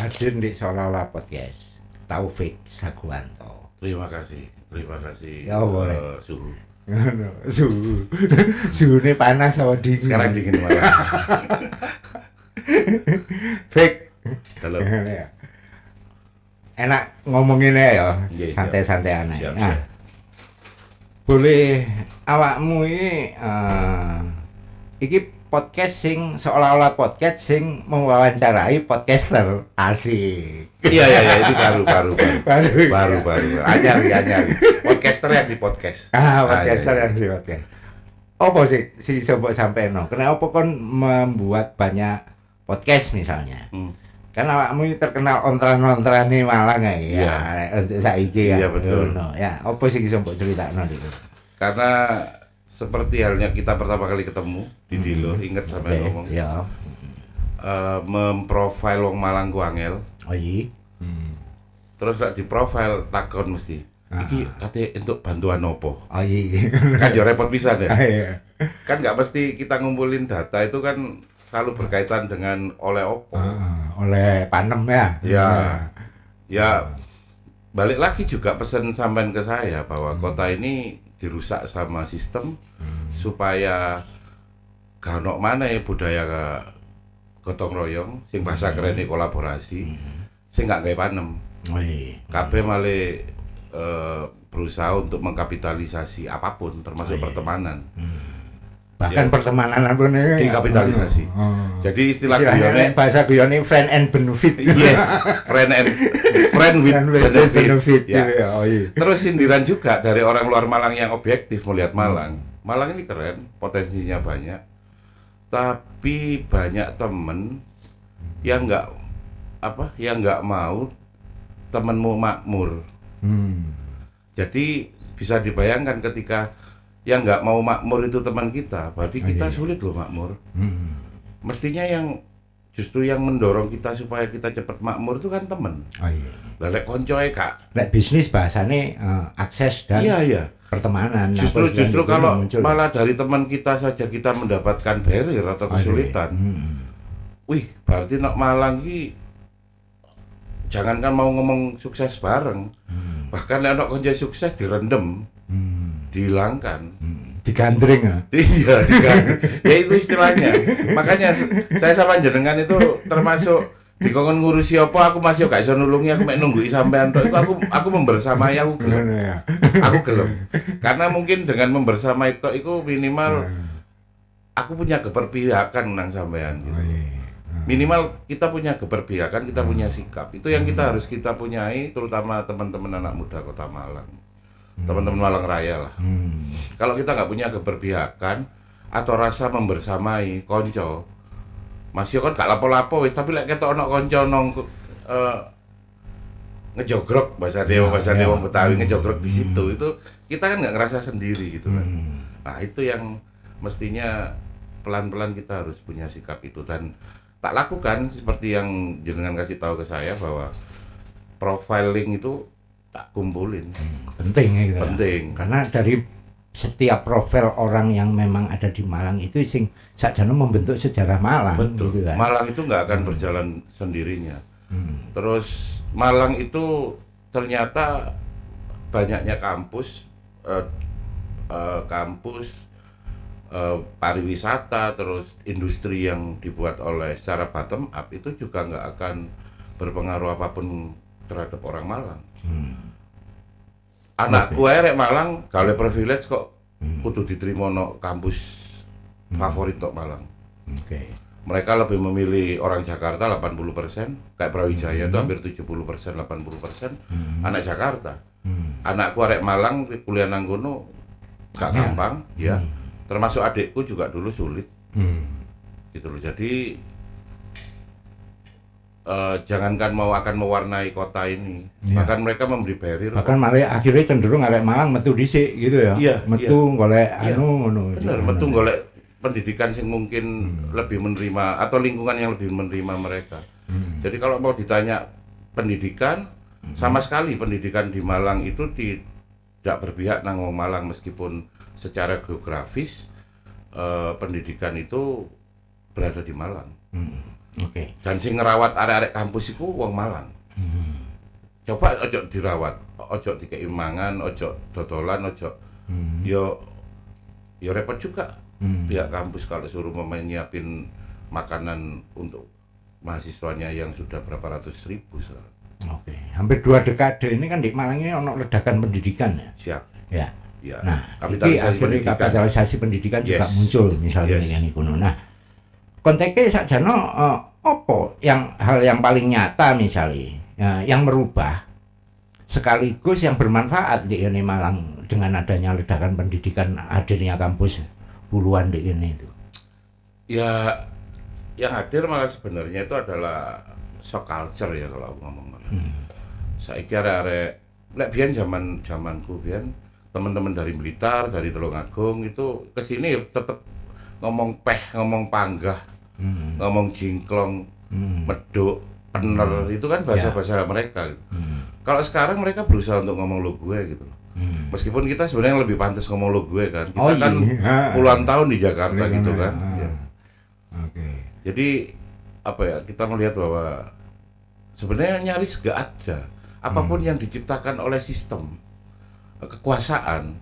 hadir di Seolah-olah Podcast. Taufik Saguanto. Terima kasih. Ya, boleh. Suhu. Suhunya panas atau dingin? Sekarang dingin malah. Fik. Halo. Enak ngomonginnya ya, Iya, santai-santai anak. siap, Nah, siap. boleh awakmu ini iki podcast sing seolah-olah podcast sing mewawancarai podcaster asik. Iya itu baru. Baru. Anyar. Podcaster yang di podcast. Podcaster iya. yang di podcast. Apa sih si sobo sampai no? Kenapa kon membuat banyak podcast misalnya? Kan awakmu ini terkenal ontran-ontran nih Malang ya. Iya. Untuk saiki ya. Iya, betul. Ngono, ya, apa sih sobo ceritakan itu? Karena seperti halnya kita pertama kali ketemu di Dilo, inget sampai ngomong. Ya. Memprofile wong Malang ku angel. Oh iya. Terus lek di profile takon mesti. Iki kate untuk bantuan opo? Oh iya. Kan yo repot pisan ya. Iya. Kan nggak mesti kita ngumpulin data itu kan selalu berkaitan dengan oleh opo. Oleh panem ya. Ya balik lagi juga pesan sampean ke saya bahwa kota ini dirusak sama sistem supaya gak ono mana ya budaya gotong royong sing bahasa kerennya kolaborasi sing gak gawe panem. Oh iya. Kabeh malah berusaha untuk mengkapitalisasi apapun termasuk pertemanan. Bahkan Ya. pertemanan pun ini Dikapitalisasi. Jadi istilah istilahnya guyone bahasa guyone friend and benefit. yes, friend with benefit. Ya. Gitu ya. Oh iya. Terus sindiran juga dari orang luar Malang yang objektif melihat Malang. Malang ini keren, potensinya banyak. Tapi banyak temen yang nggak mau temenmu makmur. Jadi bisa dibayangkan ketika yang nggak mau makmur itu teman kita, berarti kita sulit loh makmur. Mestinya justru yang mendorong kita supaya kita cepat makmur itu kan temen. Oh iya. Lelek koncoe kak. Lek bisnis bahasane akses dan Iya. pertemanan. Nah, Justru kalau muncul. malah dari teman kita saja kita mendapatkan barrier atau kesulitan. Wih, berarti nak Malang ki jangankan mau ngomong sukses bareng. Bahkan nek ana konco sukses direndem, dihilangkan. Digandring ya. Iya, ya itu istilahnya. Makanya saya sama jenengan itu termasuk dikongkon ngurusi apa aku masih gak iso nulungi, aku mek nunggu sampean tok iku aku membersamai aku gelem. ya. Aku gelem. Karena mungkin dengan membersamai tok iku minimal aku punya keberpihakan nang sampean gitu. Minimal kita punya keberpihakan, kita punya sikap. Itu yang harus kita punyai terutama teman-teman anak muda Kota Malang. Teman-teman Malang Raya lah. Kalau kita nggak punya keberpihakan atau rasa membersamai konco, masih kan gak lapo-lapo wis, tapi lek ketok ono konco ngejogrok bahasa Dewa Betawi ngejogrok di situ, itu kita kan nggak ngerasa sendiri gitu kan. Nah itu yang mestinya pelan-pelan kita harus punya sikap itu, dan tak lakukan seperti yang jenengan kasih tahu ke saya bahwa profiling itu tak kumpulin. Penting ya gitu. Penting. Karena dari setiap profil orang yang memang ada di Malang itu sing sakjane membentuk sejarah Malang. Betul. Gitu kan. Malang itu nggak akan berjalan sendirinya. Terus Malang itu ternyata banyaknya kampus, pariwisata, terus industri yang dibuat oleh secara bottom up itu juga nggak akan berpengaruh apapun terhadap orang Malang. Anakku rek Malang gawe privilege kok kudu diterima no kampus favorit tok Malang. Oke. Mereka lebih memilih orang Jakarta 80%, kayak Brawijaya itu hampir 70%, 80% anak Jakarta. Anakku rek Malang kuliah nang kono gak gampang, ya. Termasuk adikku juga dulu sulit. Gitu loh. Jadi jangankan akan mewarnai kota ini, bahkan mereka memberi barrier. Bahkan malah akhirnya cenderung arek Malang metu dhisik gitu ya. Iya, metu golek ngono. Bener, metu golek pendidikan yang mungkin lebih menerima atau lingkungan yang lebih menerima mereka. Jadi kalau mau ditanya pendidikan, sama sekali pendidikan di Malang itu tidak berpihak nang wong Malang, meskipun secara geografis pendidikan itu berada di Malang. Oke. Dan sing ngerawat arek-arek kampus iku wong Malang. Coba ojo dirawat, ojo dikei mangan, ojo dodolan, ojo yo repot juga. Pihak kampus kalau suruh nyiapin makanan untuk mahasiswanya yang sudah berapa ratus ribu sekarang. Oke, hampir 2 dekade ini kan di Malang ini ono ledakan pendidikan ya. Siap. Ya. Ya. Nah, Kapitalisasi pendidikan. kapitalisasi pendidikan juga muncul misalnya dengan iku. Nah, konteksnya sakjane apa hal yang paling nyata misalnya yang merubah sekaligus yang bermanfaat di ini Malang dengan adanya ledakan pendidikan, hadirnya kampus puluhan di ini itu. Ya, yang hadir malah sebenarnya itu adalah shock culture ya kalau aku ngomong. Saiki arek-arek lek biyen zamanku biyen teman-teman dari Blitar, dari Tulungagung itu kesini tetap ngomong peh, ngomong panggah, ngomong jingklong, meduk, pener, itu kan bahasa-bahasa mereka. Kalau sekarang mereka berusaha untuk ngomong lo gue gitu. Meskipun kita sebenarnya lebih pantas ngomong lo gue kan. Kita kan puluhan tahun di Jakarta gitu kan. Ya. Oke. Jadi apa ya, kita melihat bahwa sebenarnya nyaris gak ada apapun yang diciptakan oleh sistem kekuasaan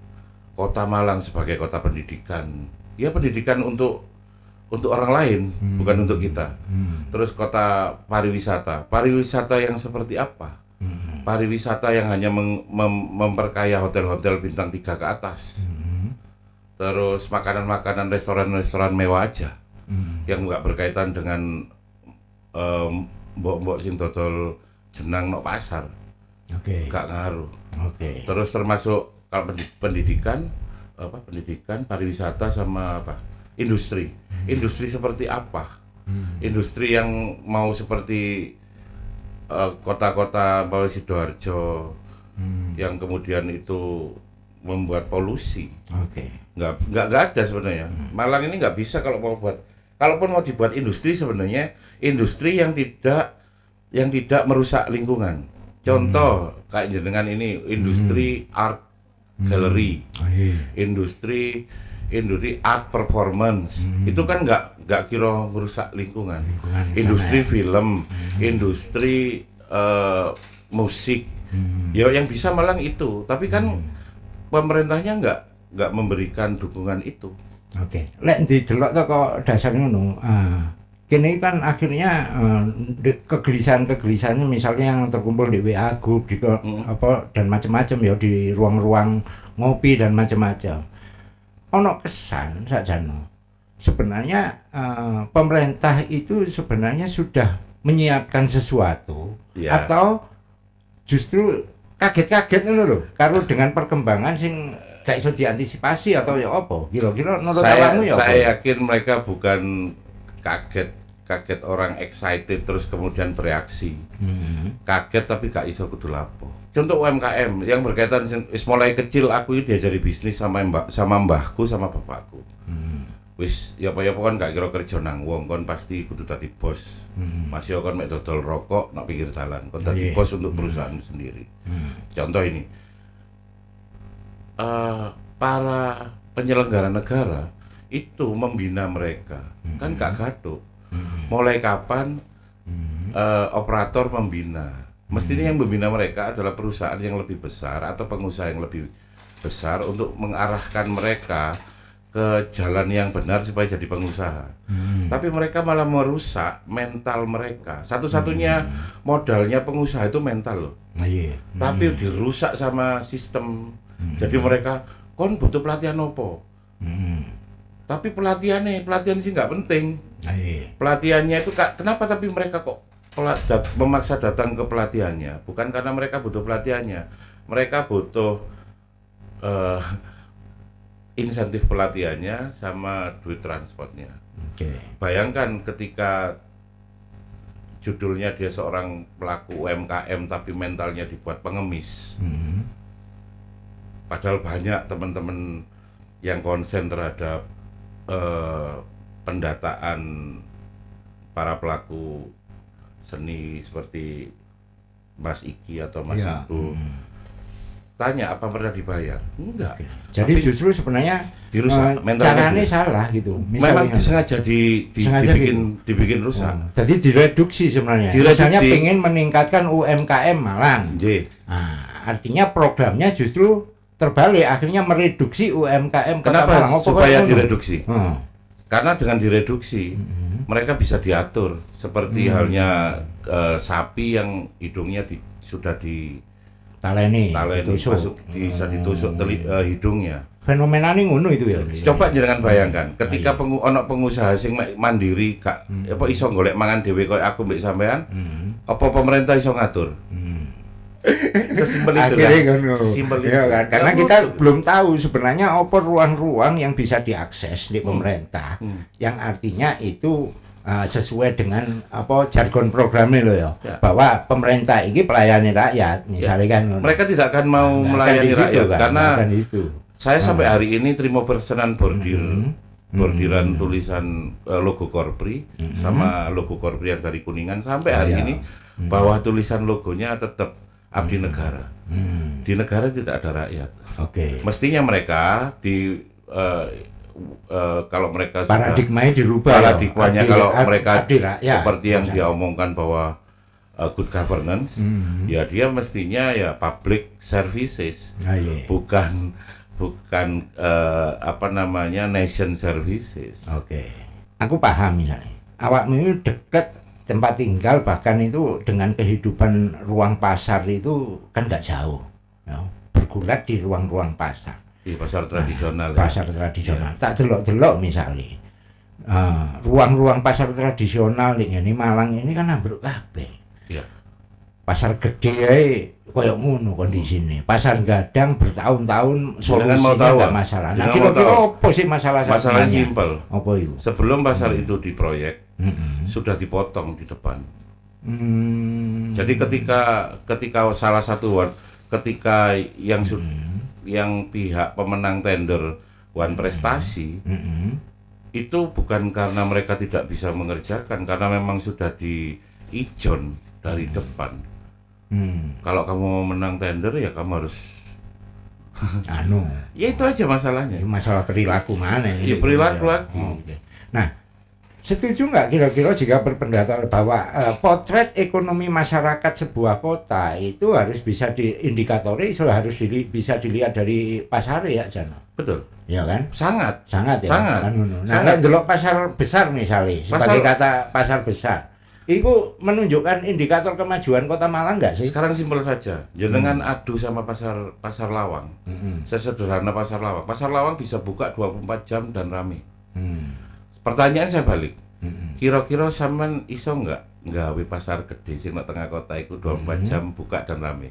Kota Malang sebagai kota pendidikan. Ya pendidikan untuk orang lain, bukan untuk kita. Terus kota pariwisata yang seperti apa? Pariwisata yang hanya memperkaya hotel-hotel bintang 3 ke atas. Terus makanan-makanan restoran-restoran mewah aja. Yang nggak berkaitan dengan mbok-mbok sing dodol jenang nok pasar. Oke. Gak ngaruh. Oke. Terus termasuk kalau pendidikan, pariwisata sama industri. Industri seperti apa? Industri yang mau seperti kota-kota Bawah Sidoarjo yang kemudian itu membuat polusi. Oke. Nggak ada sebenarnya. Malang ini nggak bisa kalaupun mau dibuat industri sebenarnya industri yang tidak merusak lingkungan. Contoh kayak jenengan ini industri art gallery, industri art performance, itu kan nggak kira merusak lingkungan. Industri film, industri musik, ya yang bisa Malang itu. Tapi kan pemerintahnya nggak memberikan dukungan itu. Oke, lek didelok to kok dasar ngono. Kini kan akhirnya kegelisahan-kegelisahannya misalnya yang terkumpul di WA group dan macam-macam ya di ruang-ruang ngopi dan macam-macam. Ono kesan sakjane. Sebenarnya pemerintah itu sebenarnya sudah menyiapkan sesuatu atau justru kaget-kaget ngono lho karo dengan perkembangan sing gak iso diantisipasi atau ya apa? Kira-kira menurut awakmu ya apa? Saya yakin mereka bukan kaget orang excited terus kemudian bereaksi. Kaget tapi gak iso kudu lapo. Contoh UMKM yang berkaitan mulai kecil aku itu diajari bisnis sama mbahku sama bapakku. Wis ya apa kan gak kira kerja nang wong kon pasti kudu dadi bos. Masih kon mek dodol rokok nak pinggir dalan, kon dadi bos untuk perusahaan sendiri. Contoh ini para penyelenggara negara itu membina mereka kan gak gaduh. Mulai kapan operator membina? Mestinya yang membina mereka adalah perusahaan yang lebih besar atau pengusaha yang lebih besar untuk mengarahkan mereka ke jalan yang benar supaya jadi pengusaha. Tapi mereka malah merusak mental mereka. Satu-satunya modalnya pengusaha itu mental loh. Tapi dirusak sama sistem. Jadi mereka kon butuh pelatihan opo. Tapi pelatihan sih nggak penting. Pelatihannya itu kenapa tapi mereka kok memaksa datang ke pelatihannya? Bukan karena mereka butuh pelatihannya. Mereka butuh insentif pelatihannya sama duit transportnya. Bayangkan ketika judulnya dia seorang pelaku UMKM tapi mentalnya dibuat pengemis. Padahal banyak teman-teman yang konsen terhadap pendataan para pelaku seni seperti Mas Iki atau Mas Iku. tanya apa pernah dibayar? Enggak. Oke. Jadi Tapi justru sebenarnya dirusak, mentalnya caranya dirusak. salah gitu. Memang sengaja Sengaja dibikin rusak. Jadi direduksi sebenarnya. Direduksi. Misalnya pengen meningkatkan UMKM Malang. J. Nah, artinya programnya justru terbalik, akhirnya mereduksi UMKM Kota Kenapa Malang. supaya direduksi? Hmm. Karena dengan direduksi mereka bisa diatur seperti halnya sapi yang hidungnya sudah Taleni, ditusuk, masuk bisa ditusuk hidungnya. Fenomena ini ngono itu ya. Coba jangan bayangkan ketika ono pengusaha sing mandiri gak apa iso golek mangan dhewe koyo aku mbek sampean, apa pemerintah iso ngatur? Sesimpel itu Akhirnya kan. ngono. Sesimpel itu. Iya kan? Karena Nggak kita butuh. belum tahu sebenarnya apa ruang-ruang yang bisa diakses di pemerintah, yang artinya itu sesuai dengan apa jargon programnya loh ya. Ya. Bahwa pemerintah ini pelayani rakyat, misalnya kan. ngono. Mereka tidak akan mau Nggak akan melayani di situ rakyat kan, karena nggak akan di situ. saya sampai hari ini terima pesanan bordiran tulisan logo Korpri sama logo Korpri yang dari Kuningan sampai hari ini bawah tulisan logonya tetap abdi negara. Di negara tidak ada rakyat. Oke. Mestinya mereka kalau mereka Paradigmanya dirubah. paradigmanya kalau mereka adil rakyat. seperti yang dia omongkan bahwa good governance, ya dia mestinya ya public services, Iya. bukan apa namanya nation services. Oke. Aku paham misalnya. Awakmu itu dekat tempat tinggal, bahkan itu dengan kehidupan ruang pasar itu kan nggak jauh. Ya. Bergulat di ruang-ruang pasar. Di pasar tradisional. Pasar tradisional. Tak delok-delok misalnya. Ruang-ruang pasar tradisional ini Malang ini kan ambruk kabeh. Ya. Pasar gede ae koyo ngono kondisine. Pasar gadang bertahun-tahun Jangan mau solusinya tahu, enggak masalah. Nah, jangan mau kira-kira tahu. apa sih masalah Masalahnya sebenarnya? simpel. Apa itu? Sebelum pasar itu diproyek, sudah dipotong di depan. Jadi ketika salah satu ketika yang pihak pemenang tender One Prestasi itu bukan karena mereka tidak bisa mengerjakan, karena memang sudah di-ijon dari depan. Kalau kamu mau menang tender ya kamu harus ya itu aja masalahnya. Ini masalah perilaku mana ini? Ya, perilaku lagi. Oke. Nah, setuju nggak kira-kira jika berpendapat bahwa potret ekonomi masyarakat sebuah kota itu harus bisa diindikatori, bisa dilihat dari pasar ya, Jano? Betul. Ya kan? Sangat Ya. Sangat. Kan, nah, Sangat. delok pasar besar misalnya, sebagai kata pasar besar. Itu menunjukkan indikator kemajuan Kota Malang nggak sih? Sekarang simpel saja. Jenengan adu sama pasar Lawang. Sesederhana pasar Lawang. Pasar Lawang bisa buka 24 jam dan rame. Pertanyaan saya balik. Kira-kira sampean iso nggak nggawe pasar gede sing nang tengah kota itu 24 jam buka dan rame?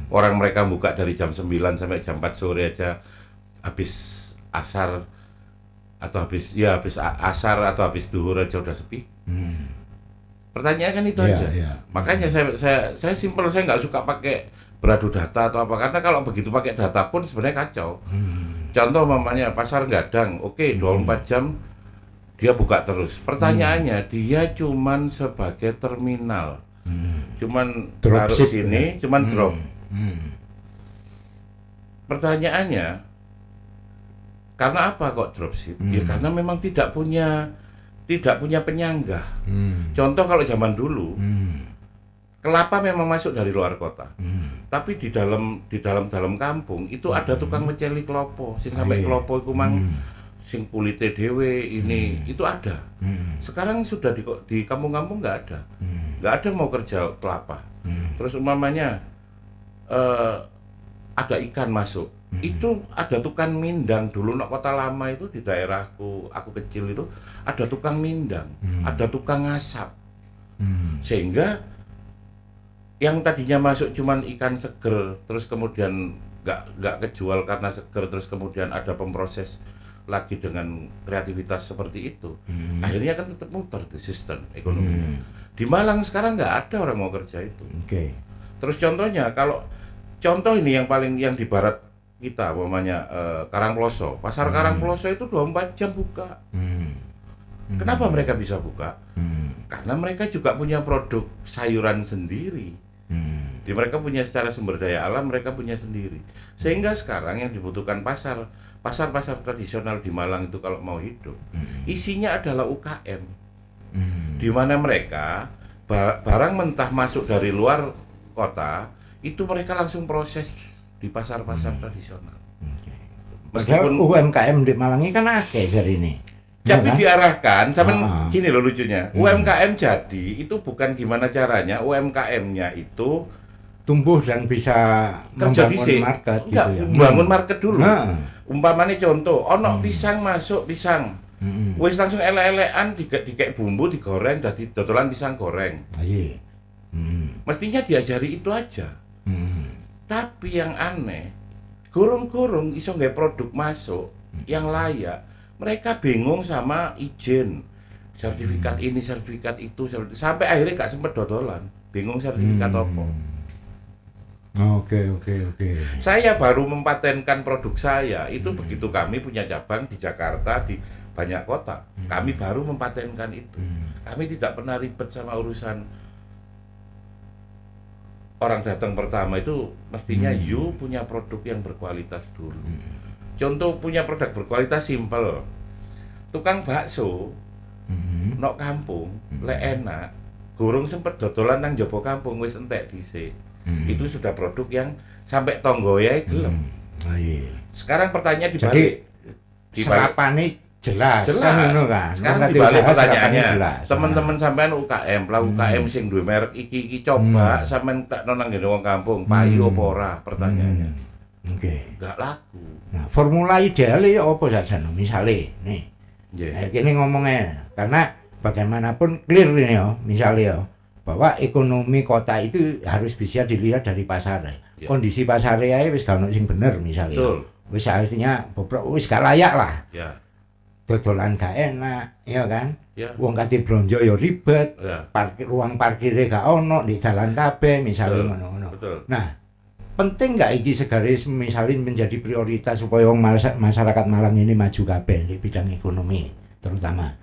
Orang mereka buka dari jam 9 sampai jam 4 sore aja, habis asar atau habis asar atau habis duhur aja udah sepi. Pertanyaan kan itu aja. Makanya saya simpel, saya nggak suka pakai beradu data atau apa, karena kalau begitu pakai data pun sebenarnya kacau. Contoh mamanya pasar Gadang, oke, 24 jam dia buka terus. Pertanyaannya dia cuman sebagai terminal, cuman taruh sini, cuman drop. Pertanyaannya, karena apa kok dropship? Ya karena memang tidak punya penyangga. Contoh kalau zaman dulu, kelapa memang masuk dari luar kota. Tapi di dalam kampung itu ada tukang meceli klopo, sing sampai klopo iku mang sing kulite dhewe ini itu ada. Sekarang sudah di kampung-kampung nggak ada. Nggak ada mau kerja kelapa. Terus umpamanya ada ikan masuk. Itu ada tukang mindang dulu nak Kota Lama itu di daerahku, aku kecil itu ada tukang mindang, ada tukang ngasap. Sehingga yang tadinya masuk cuman ikan seger, terus kemudian nggak kejual karena seger, terus kemudian ada pemproses lagi dengan kreativitas seperti itu. Akhirnya kan tetap muter tuh sistem ekonominya. Di Malang sekarang nggak ada orang mau kerja itu. Terus contoh ini yang di barat kita, umpamanya Karangploso, pasar Karangploso itu 24 jam buka. Kenapa mereka bisa buka? Karena mereka juga punya produk sayuran sendiri. Di mereka punya secara sumber daya alam, mereka punya sendiri. Sehingga sekarang yang dibutuhkan pasar tradisional di Malang itu kalau mau hidup, isinya adalah UKM. Di mana mereka barang mentah masuk dari luar kota, itu mereka langsung proses di pasar-pasar tradisional. Meskipun UMKM di Malang ini kan akeh seri ini. Tapi diarahkan, sama gini loh lucunya, UMKM jadi itu bukan gimana caranya, UMKM-nya itu tumbuh dan bisa kerja membangun market enggak, gitu ya. membangun market dulu. Nah. Umpamanya contoh, ono pisang masuk, pisang. Wis langsung elek-elekan dikek bumbu digoreng dadi dodolan pisang goreng. Iya. Mestinya diajari itu aja. Tapi yang aneh, gurung-gurung iso nggak produk masuk yang layak. Mereka bingung sama izin, sertifikat ini, sertifikat itu, sampai akhirnya gak sempet dodolan, bingung sertifikat apa. Oke. Saya baru mempatenkan produk saya itu begitu kami punya cabang di Jakarta, di banyak kota. Kami baru mempatenkan itu. Kami tidak pernah ribet sama urusan orang datang pertama itu. Mestinya you punya produk yang berkualitas dulu. Contoh punya produk berkualitas simple. Tukang bakso nok kampung lek enak, gurung sempet dodolan nang jopo kampung wis entek dhisik. Itu sudah produk yang sampai tonggo ya gelem. Iya. Sekarang pertanyaan Jadi serapane jelas. Kan ngono kan. Sekarang dibalik pertanyaannya, teman-teman sampean UKM, pelaku UKM sing duwe merek iki coba sampean tak nang ngene wong kampung, payu apa ora pertanyaannya. Oke. Enggak laku. Nah, formula idealnya ya apa saja misalnya nih. Ini ngomongnya karena bagaimanapun clear ini ya, misalnya ya, bahwa ekonomi kota itu harus bisa dilihat dari pasar. Kondisi pasarnya wis gak ono sing bener misalnya. Betul. Wis artinya wis gak layak lah. Ya. Dodolan gak enak, ya kan? Ya. Wong kate blonjo ya ribet. Ya. Ruang parkirnya gak ono di dalan kabeh misalnya ngono-ngono. Betul. Nah, penting nggak iki segaris misalnya menjadi prioritas supaya masyarakat Malang ini maju kabeh di bidang ekonomi terutama.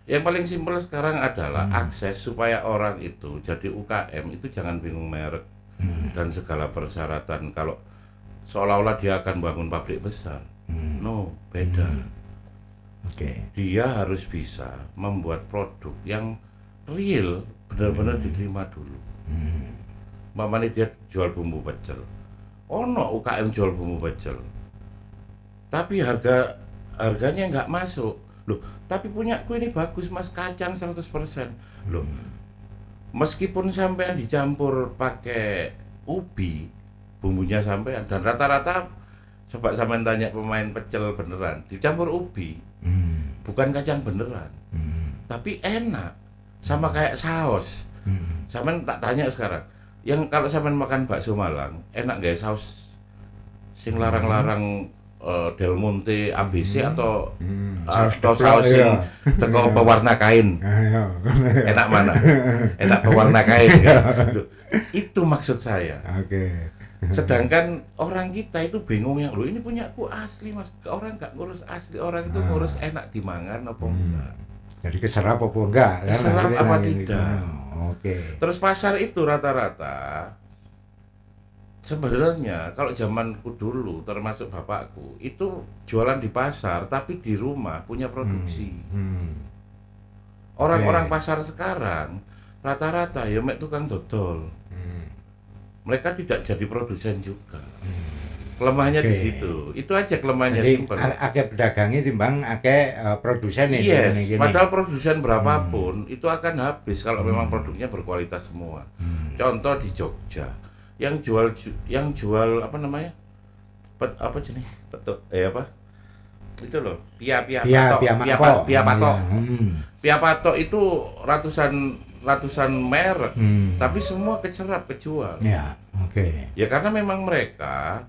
Yang paling simpel sekarang adalah akses supaya orang itu jadi UKM itu jangan bingung merek dan segala persyaratan kalau seolah-olah dia akan bangun pabrik besar. No, beda. Oke. Dia harus bisa membuat produk yang real, benar-benar diterima dulu. Mamanya dia jual bumbu pecel. Ono UKM jual bumbu pecel. Tapi harganya nggak masuk. Loh, tapi punyaku ini bagus Mas, kacang 100%. Loh. Meskipun sampean dicampur pakai ubi, bumbunya sampean dan rata-rata coba sampean tanya pemain pecel beneran, dicampur ubi. Bukan kacang beneran. Tapi enak. Sama kayak saus. Sampean tak tanya sekarang. Yang kalau sampean makan bakso Malang, enak nggak saus sing larang-larang Del Monte ABC atau saus sing teko pewarna kain? Enak mana? Enak pewarna kain. Kan? Itu maksud saya. Oke. Sedangkan orang kita itu bingung yang, loh ini punyaku asli Mas. Orang nggak ngurus asli, orang itu ngurus enak dimangan apa enggak. Jadi keserap apa enggak? Keserap apa tidak? Oke. Terus pasar itu rata-rata sebenarnya kalau zamanku dulu termasuk bapakku itu jualan di pasar tapi di rumah punya produksi. Orang-orang pasar sekarang rata-rata ya mek tukang dodol. Mereka tidak jadi produsen juga. Kelemahannya di situ. Itu aja kelemahannya. Jadi akeh pedagangnya timbang akeh produsen ini. Yes, padahal produsen berapapun itu akan habis kalau memang produknya berkualitas semua. Contoh di Jogja, yang jual apa namanya? Apa jenis? Apa? Itu loh, pia patok. Pia patok itu ratusan merek, tapi semua kejual. Ya, oke. Ya karena memang mereka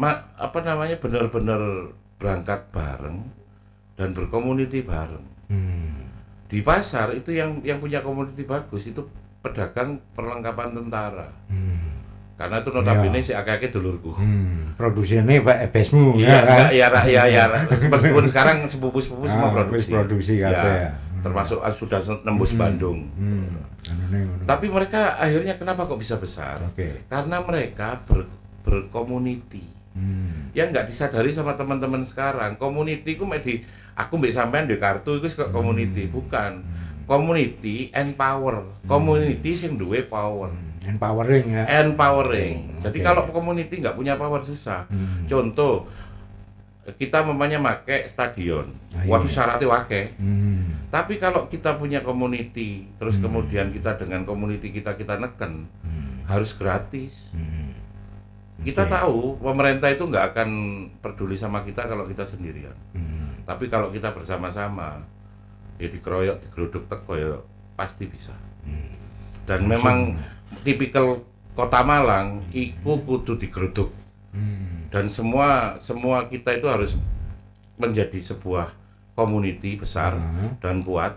benar-benar berangkat bareng dan berkomuniti bareng. Di pasar itu yang punya komuniti bagus itu pedagang perlengkapan tentara. Karena itu notabene si akeh-akeh dulurku. Produksinya Pak besmu ya kan? Ya. Meskipun sekarang sepupu semua produksi. Produksi kabeh ya. termasuk sudah nembus Bandung. Ngono. Tapi mereka akhirnya kenapa kok bisa besar? Oke. Karena mereka berkomuniti. Yang nggak disadari sama teman-teman sekarang. Community ku aku mbek sampean di kartu itu kok community, bukan. Community and power. Community sing duwe power. Empowering ya. Empowering. Jadi Oke. kalau community nggak punya power susah. Contoh, kita memangnya make stadion, waduh syaratnya wake. Tapi kalau kita punya community, terus kemudian kita dengan community kita neken, harus gratis. Kita Oke. tahu pemerintah itu nggak akan peduli sama kita kalau kita sendirian. Tapi kalau kita bersama-sama, ya dikeroyok, digeruduk teko ya pasti bisa. Dan memang tipikal kota Malang, iku kudu digeruduk. Dan semua kita itu harus menjadi sebuah community besar dan kuat,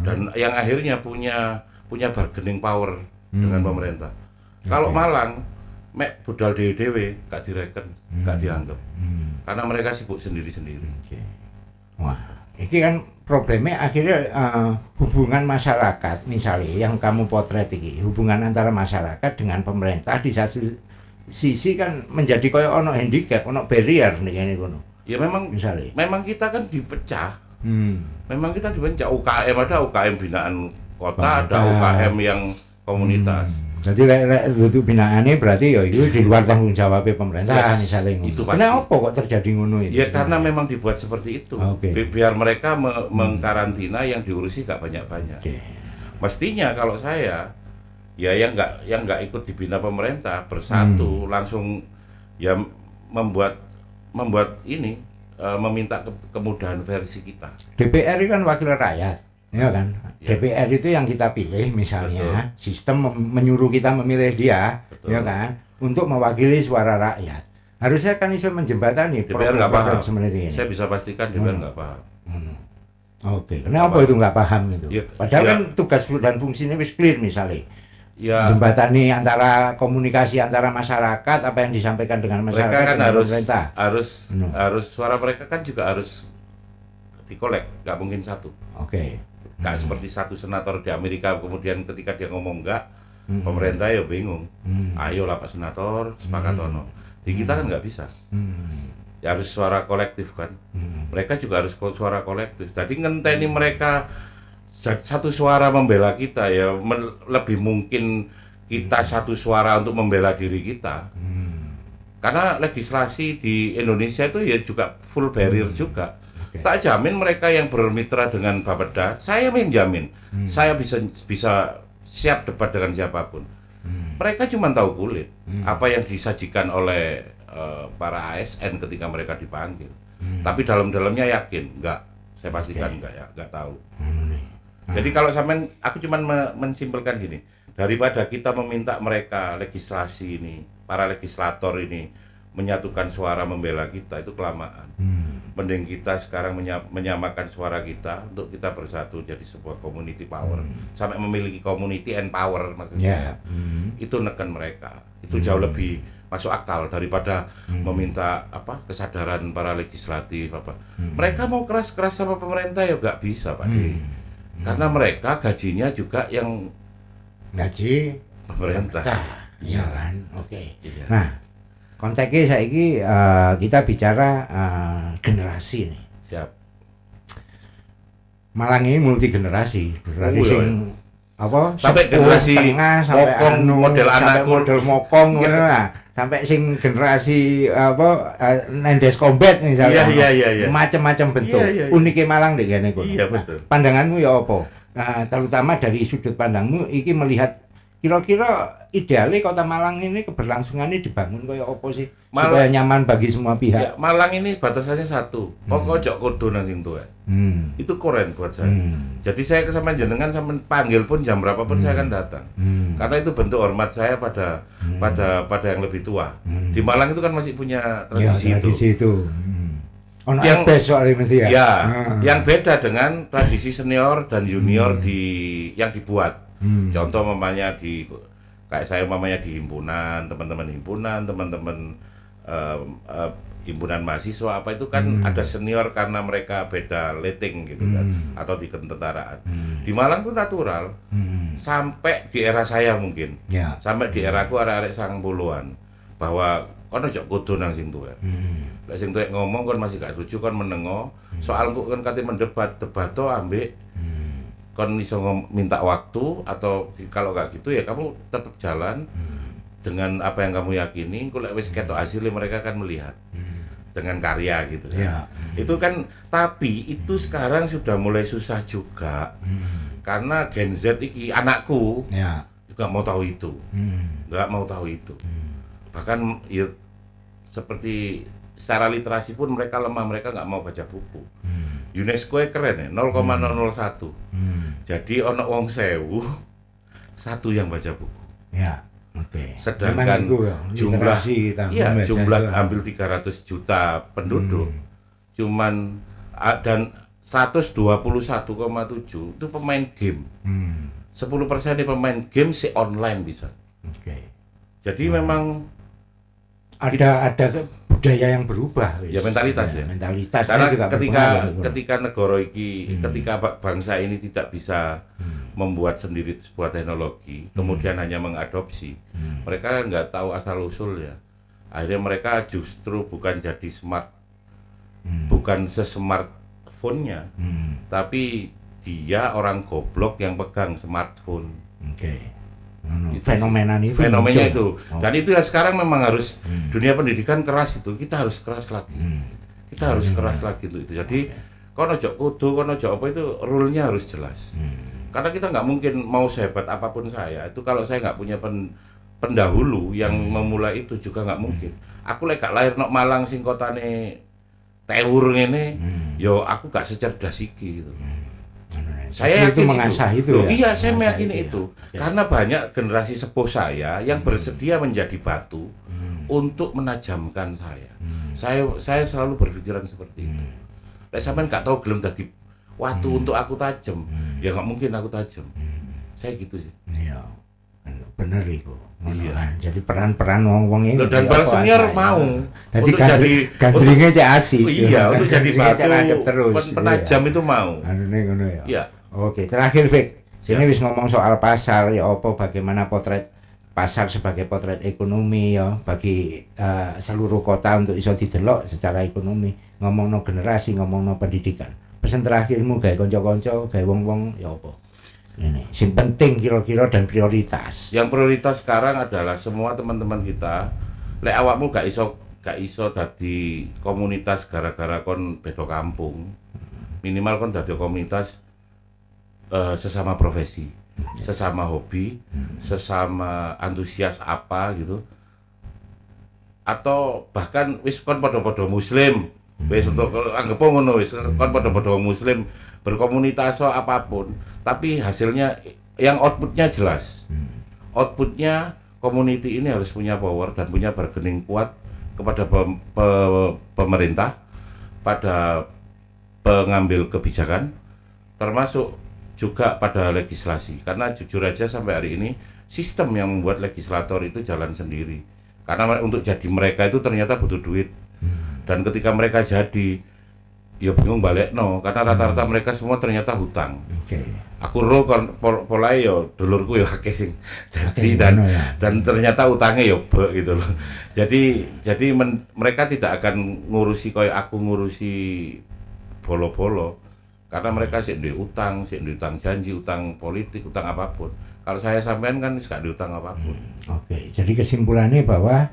dan yang akhirnya punya bargaining power dengan pemerintah. Kalau Malang mek budal dewe-dewe gak direken, gak dianggap, karena mereka sibuk sendiri-sendiri. Oke. Wah, ini kan problemnya akhirnya hubungan masyarakat, misalnya yang kamu potret ini, hubungan antara masyarakat dengan pemerintah di satu sisi kan menjadi kayak ono handicap, ono barrier nih ini kono. Ya memang, Misalnya. memang kita kan dipecah. Memang kita dipecah. UKM ada UKM binaan kota, ada UKM yang komunitas. Jadi lek untuk binaannya berarti ya itu di luar tanggung jawabnya pemerintah Yes, misalnya ngono. itu pasti. Kenapa kok terjadi ngono itu? Ya karena memang dibuat seperti itu. Oke. Biar mereka mengkarantina yang diurusi gak banyak-banyak. Oke. Mestinya kalau saya ya yang nggak ikut dibina pemerintah bersatu langsung ya membuat ini meminta kemudahan versi kita. DPR itu kan wakil rakyat, ya kan? Ya. DPR itu yang kita pilih misalnya, sistem menyuruh kita memilih dia, Betul. ya kan? Untuk mewakili suara rakyat. Harusnya kan bisa menjembatani DPR nggak paham. seperti ini. Saya bisa pastikan DPR nggak paham. Oke, kenapa itu nggak paham itu? Ya, Padahal ya. kan tugas dan fungsinya wis clear misalnya. Ya Jembatani antara komunikasi antara masyarakat, apa yang disampaikan dengan masyarakat mereka kan dengan harus pemerintah. harus suara mereka kan juga harus dikolek, nggak mungkin satu. Oke. Nggak seperti satu senator di Amerika kemudian ketika dia ngomong enggak, pemerintah ya bingung. Ayo lah Pak Senator, sepakat ono. Di kita kan nggak bisa. Ya harus suara kolektif kan. Mereka juga harus suara kolektif. Jadi ngenteni mereka satu suara membela kita ya lebih mungkin kita satu suara untuk membela diri kita. Karena legislasi di Indonesia itu ya juga full barrier juga. Oke. Tak jamin mereka yang bermitra dengan Bapeda, saya menjamin saya bisa siap debat dengan siapapun. Mereka cuma tahu kulit apa yang disajikan oleh para ASN ketika mereka dipanggil. Tapi dalam-dalamnya yakin enggak. Saya pastikan enggak tahu. Jadi kalau sampean aku cuma mensimpulkan gini, daripada kita meminta mereka legislasi ini, para legislator ini menyatukan suara membela kita itu kelamaan. Mending kita sekarang menyamakan suara kita untuk kita bersatu jadi sebuah community power. Sampai memiliki community and power maksudnya. Itu neken mereka. Itu jauh lebih masuk akal daripada meminta kesadaran para legislatif apa. Mereka mau keras-keras sama pemerintah ya nggak bisa Pak De. Karena mereka gajinya juga yang Gaji pemerintah. Iya kan? Oke. Iya. Nah, konteksnya saiki kita bicara generasi nih. Siap. Malang ini multi generasi. Berarti Oh, iya, sing apa? Sampai sepuh, generasi tengah, sampai mokong, model sampai anakku. model mokong ngono lah. Sampai sing generasi Nendes Combat misalnya. Iya. Macam-macam bentuk. Iya. Uniknya Malang deh kene kono. Iya, Nah, betul. pandanganmu ya apa? Nah, terutama dari sudut pandangmu iki melihat kira-kira idealnya kota Malang ini keberlangsungannya dibangun kayak apa sih supaya nyaman bagi semua pihak. Ya, Malang ini batasannya satu. Pokok ojo kudu nang sing tuwek. Itu keren buat saya. Jadi saya sama jenengan sama panggil pun jam berapapun saya akan datang. Karena itu bentuk hormat saya pada yang lebih tua. Di Malang itu kan masih punya tradisi itu. Tradisi itu. Ono Yang- ebes soalnya mesti ya. Ya, yang beda dengan tradisi senior dan junior yang dibuat. Contoh mamanya kayak saya mamanya di himpunan, teman-teman himpunan mahasiswa apa itu kan ada senior karena mereka beda letting gitu kan, atau di ketentaraan. Di Malang tuh natural sampai di era saya mungkin, sampai di era aku arek-arek 90-an, bahwa kono ojo kudu nang sing tuwek. Lek sing tuwek ngomong kon masih gak setuju kon menengo, soal kok kan kate mendebat, debato ambek kon iso minta waktu, atau kalau gak gitu ya kamu tetap jalan dengan apa yang kamu yakini. Kok lek wis ketok hasilnya mereka akan melihat dengan karya gitu kan. Itu kan, tapi itu sekarang sudah mulai susah juga. Karena Gen Z iki anakku juga mau tahu itu. Enggak mau tahu itu. Bahkan ya seperti secara literasi pun mereka lemah, mereka nggak mau baca buku. UNESCO keren ya, 0,001. Jadi ono wong 1000 satu yang baca buku. Sedangkan jumlah hampir 300 juta penduduk, cuman dan 121,7 itu pemain game. 10% di pemain game si online bisa. Jadi memang ada budaya yang berubah. Ya mentalitas ya. Mentalitasnya juga ketika negara iki, ketika bangsa ini tidak bisa membuat sendiri sebuah teknologi, kemudian hanya mengadopsi, mereka nggak tahu asal usulnya. Akhirnya mereka justru bukan jadi smart, bukan sesmartphone-nya, tapi dia orang goblok yang pegang smartphone. Fenomena itu. Dan itu ya sekarang memang harus dunia pendidikan keras itu. Kita harus keras lagi. Harus keras lagi itu. Jadi kono ojo kudu, kono ojo apa itu rule-nya harus jelas. Karena kita nggak mungkin mau sehebat apapun saya itu kalau saya nggak punya pendahulu yang memulai itu juga nggak mungkin. Aku lek gak lahir nok Malang sing kotane Tewur ngene, yo aku gak secerdas iki gitu. Saya yakin itu mengasah itu ya. Iya, saya meyakini itu. Karena banyak generasi sepuh saya yang bersedia menjadi batu untuk menajamkan saya. Saya selalu berpikiran seperti itu. Lek sampean gak tahu gelem dadi watu untuk aku tajam, ya nggak mungkin aku tajam. Saya gitu sih. Iya, bener itu. Jadi peran-peran wong-wong ini. Dan para senior mau. Jadi gandringnya cek asik. Iya, untuk jadi batu penajam itu mau. Ngono ya. Iya. Oke, terakhir Vic. Sini wis ngomong soal pasar ya, apa bagaimana potret pasar sebagai potret ekonomi ya bagi seluruh kota untuk iso didelok secara ekonomi. Ngomongno generasi, ngomongno pendidikan. Pesan terakhirmu gawe kanca-kanca, gawe wong-wong ya apa? Ini sing penting kira-kira dan prioritas. Yang prioritas sekarang adalah semua teman-teman kita, lek awakmu gak iso dadi komunitas gara-gara kon beda kampung. Minimal kon dadi komunitas sesama profesi, sesama hobi, sesama antusias apa gitu. Atau bahkan wis kon padha-padha muslim. Wis untuk anggap ngono wis kon padha-padha muslim, berkomunitas apapun, tapi hasilnya yang outputnya jelas. Outputnya community ini harus punya power dan punya bargaining kuat kepada pemerintah, pada pengambil kebijakan, termasuk juga pada legislasi. Karena jujur aja sampai hari ini sistem yang membuat legislator itu jalan sendiri. Karena untuk jadi mereka itu ternyata butuh duit. Dan ketika mereka jadi, ya bingung balik karena rata-rata mereka semua ternyata hutang. Aku polai yo dulurku yo akeh sing jadi dan ternyata utangnya yo gitu loh. Jadi mereka tidak akan ngurusi kayak aku ngurusi bolo-bolo, karena mereka sih duwe utang janji, utang politik, utang apapun. Kalau saya sampean kan gak ada utang apapun. Jadi kesimpulannya bahwa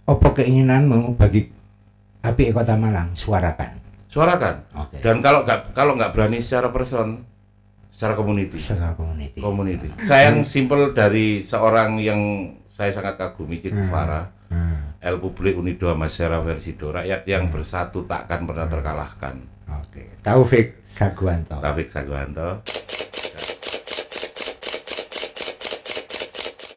apa keinginanmu bagi API Kota Malang, suarakan. Dan kalau nggak berani secara person, secara community. Saya yang simple dari seorang yang saya sangat kagumi, Cik Farah, El Publik Unido Masyara Versido, rakyat yang bersatu takkan pernah terkalahkan. Taufik Saguanto.